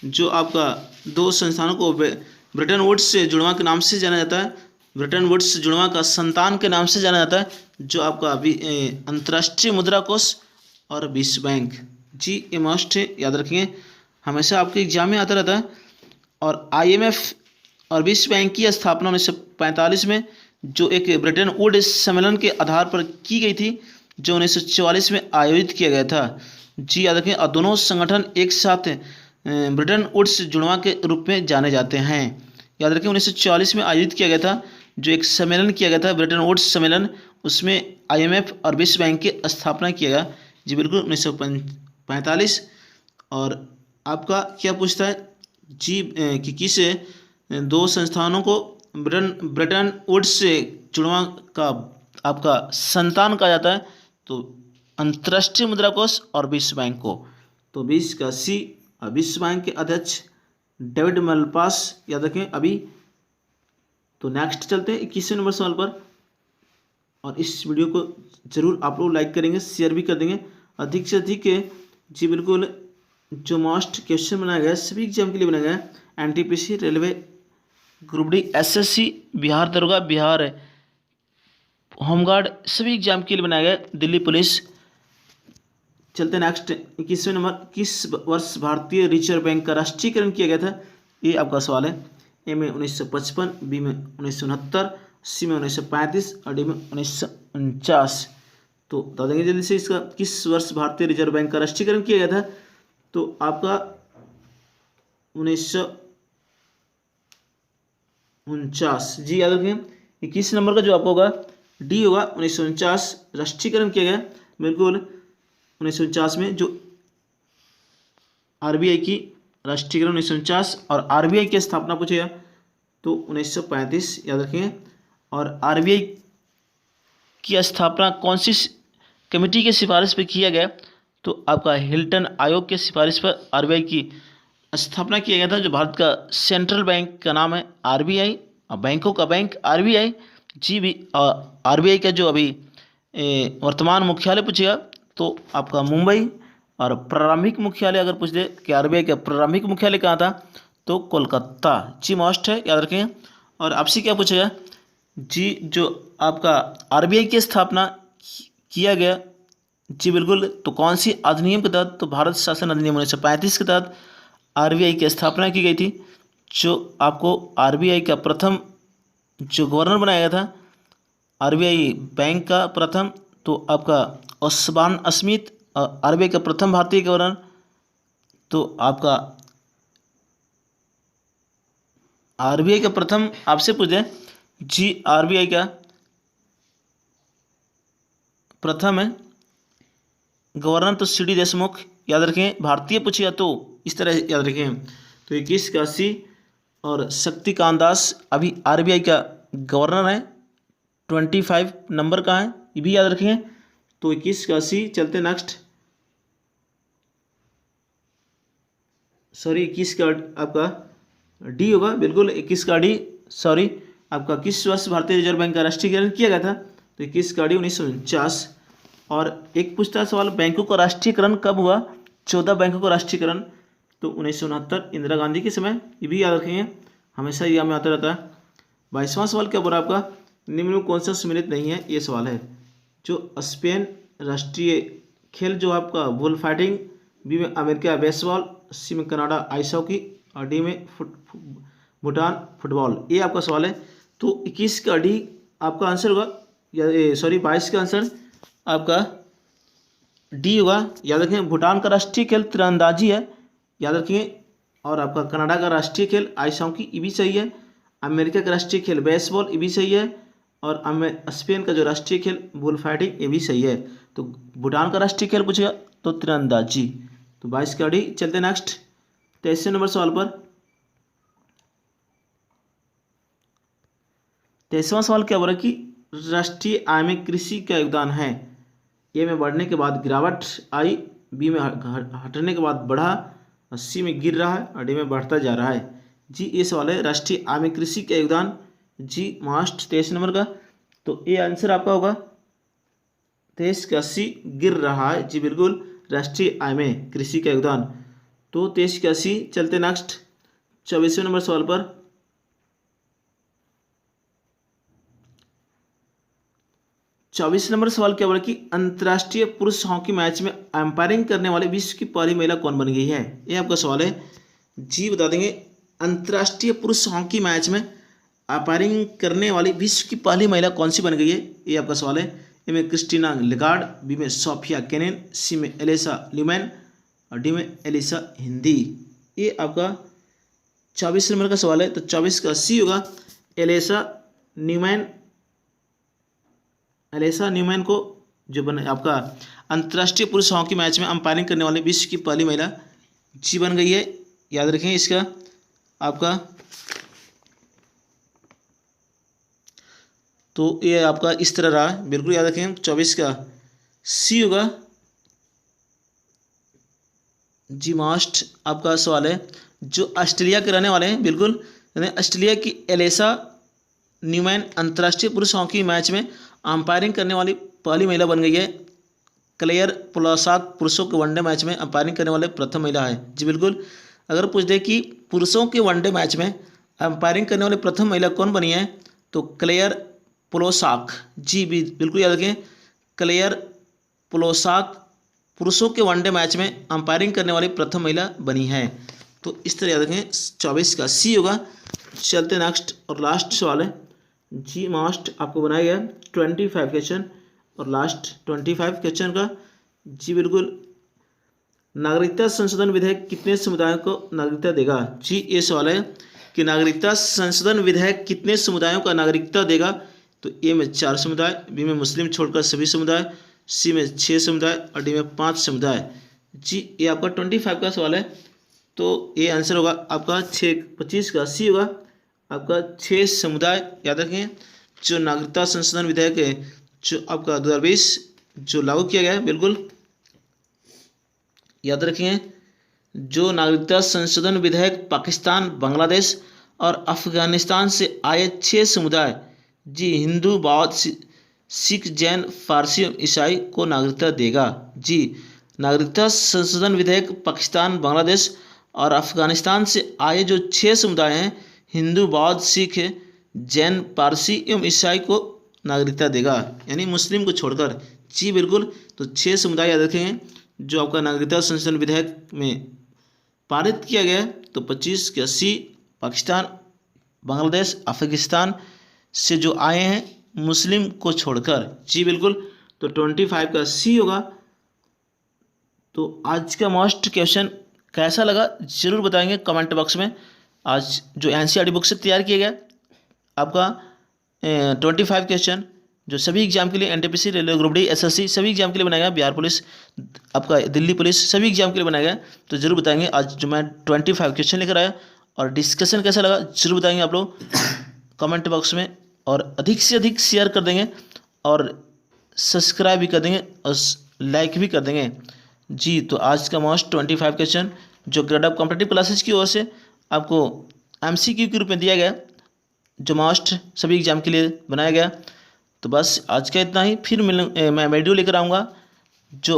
A: जो आपका दो संस्थानों को ब्रिटेन वुड्स से जुड़वा के नाम से जाना जाता है, ब्रिटेन वुड्स से जुड़वा का संतान के नाम से जाना जाता है, जो आपका अंतर्राष्ट्रीय मुद्रा कोष और विश्व बैंक। जी ये मस्ट है, याद रखेंगे, हमेशा आपके एग्जाम में आता रहता है। और IMF और विश्व बैंक की स्थापना 1945 में जो एक ब्रिटेन वुड्स सम्मेलन के आधार पर की गई थी, जो 1944 में आयोजित किया गया था। जी याद रखें, और दोनों संगठन एक साथ ब्रिटेन वुड्स जुड़वा के रूप में जाने जाते हैं। याद रखें 1944 में आयोजित किया गया था, जो एक सम्मेलन किया गया था ब्रिटेन वुड्स सम्मेलन, उसमें IMF और विश्व बैंक की स्थापना किया गया। जी बिल्कुल 1945। और आपका क्या पूछता है जी कि किस दो संस्थानों को ब्रिटेन वुड्स से जुड़वा का आपका संतान कहा जाता है, तो अंतर्राष्ट्रीय मुद्रा कोष और विश्व बैंक को। तो 20 का सी, विश्व बैंक के अध्यक्ष डेविड मलपास, याद रखें अभी। तो नेक्स्ट चलते हैं 21वें नंबर सवाल पर, और इस वीडियो को जरूर आप लोग लाइक करेंगे, शेयर भी कर देंगे अधिक से अधिक। जी बिल्कुल, जो मोस्ट क्वेश्चन बनाया गया है सभी एग्जाम के लिए बनाया गया है, NTPC, railway, group D, SSC, Bihar दरोगा, बिहार होमगार्ड, सभी एग्जाम के लिए बनाया गया है, दिल्ली पुलिस। चलते हैं नेक्स्ट 21वें नंबर, किस वर्ष भारतीय रिजर्व बैंक का राष्ट्रीयकरण किया गया था? ये आपका सवाल है। ए में 1955, बी में 1969, सी में 1935 और डी में 1949। तो बता देंगे जल्दी से, इसका किस वर्ष भारतीय रिजर्व बैंक का राष्ट्रीयकरण किया गया था? तो आपका 1949। जी याद रखें, 21 नंबर का जो आपको होगा डी होगा, 1949 राष्ट्रीयकरण किया गया। बिल्कुल 1949 में जो RBI की राष्ट्रीयकरण 1949, और RBI की स्थापना पूछेगा तो 1935, याद रखेंगे। और RBI की स्थापना कौन सी कमेटी की सिफारिश पर किया गया? तो आपका हिल्टन आयोग के सिफारिश पर RBI की स्थापना किया गया था। जो भारत का सेंट्रल बैंक का नाम है RBI, और बैंकों का बैंक RBI। जी भी RBI का जो अभी वर्तमान मुख्यालय पूछेगा तो आपका मुंबई, और प्रारंभिक मुख्यालय अगर पूछ दे कि RBI का प्रारंभिक मुख्यालय कहाँ था, तो कोलकाता। जी मस्ट है, याद रखें। और आपसे क्या पूछेगा जी, जो आपका RBI की स्थापना किया गया, जी बिल्कुल, तो कौन सी अधिनियम के तहत? तो भारत शासन अधिनियम 1935 के तहत RBI की स्थापना की गई थी। जो आपको RBI का प्रथम जो गवर्नर बनाया गया था, RBI बैंक का प्रथम, तो आपका ओस्मान स्मिथ, RBI का प्रथम भारतीय गवर्नर। तो आपका RBI का प्रथम आपसे पूछ दें जी, RBI का प्रथम है गवर्नर तो CD देशमुख, याद रखें। भारतीय पूछेगा तो इस तरह याद रखें। तो 21 का सी, और शक्तिकांत दास अभी RBI का गवर्नर है, 25 नंबर का है, ये भी याद रखेंगे। तो 21 का सी। चलते नेक्स्ट, सॉरी 21 का आपका डी होगा, बिल्कुल 21 का डी। सॉरी, आपका किस वर्ष भारतीय रिजर्व बैंक का राष्ट्रीयकरण किया गया था? तो 21 का डी 1949। और एक पूछता सवाल, बैंकों का राष्ट्रीयकरण कब हुआ? 14 बैंकों का राष्ट्रीयकरण तो 1969 इंदिरा गांधी के समय, ये भी याद रखेंगे, हमेशा यह में आता रहता है। 22वां सवाल क्या बोला आपका, निम्न में कौन सा सम्मिलित नहीं है? ये सवाल है। जो स्पेन राष्ट्रीय खेल जो आपका बुल फाइटिंग, बी में अमेरिका बेसबॉल, सी में कनाडा आइस हॉकी, और डी में भूटान फुटबॉल। ये आपका सवाल है। तो 21 का डी आपका आंसर होगा, या सॉरी 22 का आंसर आपका डी होगा, याद रखें। भूटान का राष्ट्रीय खेल तीरंदाजी है, याद रखेंगे। और आपका कनाडा का राष्ट्रीय खेल आइस हॉकी, ये भी सही है। अमेरिका का राष्ट्रीय खेल बेसबॉल, ये भी सही है। और स्पेन का जो राष्ट्रीय खेल बुल फाइटिंग, ये भी सही है। तो भूटान का राष्ट्रीय खेल पूछेगा तो तीरंदाजी। तो 22 का डी। चलते नेक्स्ट 23वें नंबर सवाल पर। 23वां सवाल क्या बोला कि राष्ट्रीय आय में कृषि का योगदान है। ए में बढ़ने के बाद गिरावट आई, बी में हटने के बाद बढ़ा, और सी में गिर रहा है, और डी में बढ़ता जा रहा है। जी ये सवाल है राष्ट्रीय आय में कृषि का योगदान। जी मास्ट 23 नंबर का। तो ये आंसर आपका होगा 23 का सी गिर रहा है। जी बिल्कुल, राष्ट्रीय आय में कृषि का योगदान। तो 23 का सी। चलते नेक्स्ट 24वें नंबर सवाल पर। 24 नंबर सवाल क्या बोला कि अंतर्राष्ट्रीय पुरुष हॉकी मैच में अंपायरिंग करने वाले विश्व की पहली महिला कौन बन गई है। ये आपका सवाल है। जी बता देंगे, अंतर्राष्ट्रीय पुरुष हॉकी मैच में अंपायरिंग करने वाली विश्व की पहली महिला कौन सी बन गई है, ये आपका सवाल है। ए में क्रिस्टीना लिगार्ड, बी में सोफिया केनिन, सी में एलिसा ल्यूमैन और डी में एलिसा हिंदी। ये आपका 24 नंबर का सवाल है। तो 24 का सी होगा एलिसा न्यूमैन। एलिसा न्यूमैन को जो बन आपका अंतर्राष्ट्रीय पुरुष हॉकी मैच में अंपायरिंग करने वाली विश्व की पहली महिला जी बन गई है। याद रखें इसका आपका। तो ये आपका इस तरह रहा, बिल्कुल याद रखें। 24 का सी होगा जी मास्ट आपका सवाल है। जो ऑस्ट्रेलिया के रहने वाले हैं, बिल्कुल ऑस्ट्रेलिया की एलिसा न्यूमैन अंतर्राष्ट्रीय पुरुष हॉकी मैच में अंपायरिंग करने वाली पहली महिला बन गई है। क्लेयर पोलासाक पुरुषों के वनडे मैच में अंपायरिंग करने वाले प्रथम महिला है। जी बिल्कुल, अगर पूछ दे कि पुरुषों के वनडे मैच में अंपायरिंग करने वाली प्रथम महिला कौन बनी है, तो क्लेयर पोलासाक। जी बिल्कुल याद रखें, क्लेयर पोलासाक पुरुषों के वनडे मैच में अंपायरिंग करने वाली प्रथम महिला बनी है। तो इस तरह याद रखें, 24 का सी होगा। चलते नेक्स्ट और लास्ट सवाल है। जी मास्ट आपको बनाया गया 25 क्वेश्चन और लास्ट 25 क्वेश्चन का। जी बिल्कुल, नागरिकता संशोधन विधेयक कितने समुदायों को नागरिकता देगा। जी ये सवाल है कि नागरिकता संशोधन विधेयक कितने समुदायों का नागरिकता देगा। तो ए में 4 समुदाय, बी में मुस्लिम छोड़कर सभी समुदाय, सी में 6 समुदाय और डी में 5 समुदाय। जी ये आपका 25 का सवाल है। तो ये आंसर होगा आपका 25 का सी होगा आपका 6 समुदाय। याद रखें, जो नागरिकता संशोधन विधेयक है जो आपका 2020 जो लागू किया गया है, बिल्कुल याद रखें, जो नागरिकता संशोधन विधेयक पाकिस्तान, बांग्लादेश और अफगानिस्तान से आए 6 समुदाय, जी हिंदू, बौद्ध, सिख, जैन, फारसी, ईसाई को नागरिकता देगा। जी नागरिकता संशोधन विधेयक पाकिस्तान, बांग्लादेश और अफगानिस्तान से आए जो 6 समुदाय हैं, हिंदू, बौद्ध, सिख, जैन, पारसी एवं ईसाई को नागरिकता देगा, यानी मुस्लिम को छोड़कर। जी बिल्कुल, तो 6 समुदाय याद रखेंगे जो आपका नागरिकता संशोधन विधेयक में पारित किया गया है। तो 25 का सी पाकिस्तान, बांग्लादेश, अफगानिस्तान से जो आए हैं मुस्लिम को छोड़कर। जी बिल्कुल, तो 25 का सी होगा। तो आज का मोस्ट क्वेश्चन कैसा लगा जरूर बताएंगे कमेंट बॉक्स में। आज जो एनसीईआरटी बुक से तैयार किया गया आपका 25 क्वेश्चन जो सभी एग्जाम के लिए, NTPC, railway group D, SSC सभी एग्जाम के लिए बनाया गया, बिहार पुलिस, आपका दिल्ली पुलिस सभी एग्जाम के लिए बनाया गया। तो जरूर बताएंगे आज जो मैं 25 क्वेश्चन लेकर आया। और डिस्कशन कैसा लगा जरूर बताएंगे आप लोग कमेंट बॉक्स में। और अधिक से अधिक शेयर कर देंगे और सब्सक्राइब भी कर देंगे और लाइक भी कर देंगे। जी तो आज का मोस्ट 25 क्वेश्चन जो ग्रेड ऑफ कॉम्पिटिटिव क्लासेज की ओर से आपको एमसीक्यू के रूप में दिया गया, जो मोस्ट सभी एग्जाम के लिए बनाया गया। तो बस आज का इतना ही, फिर मैं वीडियो लेकर आऊँगा, जो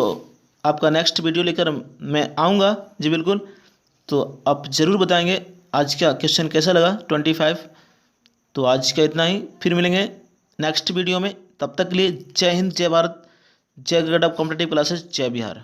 A: आपका नेक्स्ट वीडियो लेकर मैं आऊँगा। जी बिल्कुल, तो आप ज़रूर बताएंगे आज का क्वेश्चन कैसा लगा 25। तो आज का इतना ही, फिर मिलेंगे नेक्स्ट वीडियो में। तब तक के लिए जय हिंद, जय भारत, जय ग्रेड ऑफ कॉम्पिटिटिव क्लासेज, जय बिहार।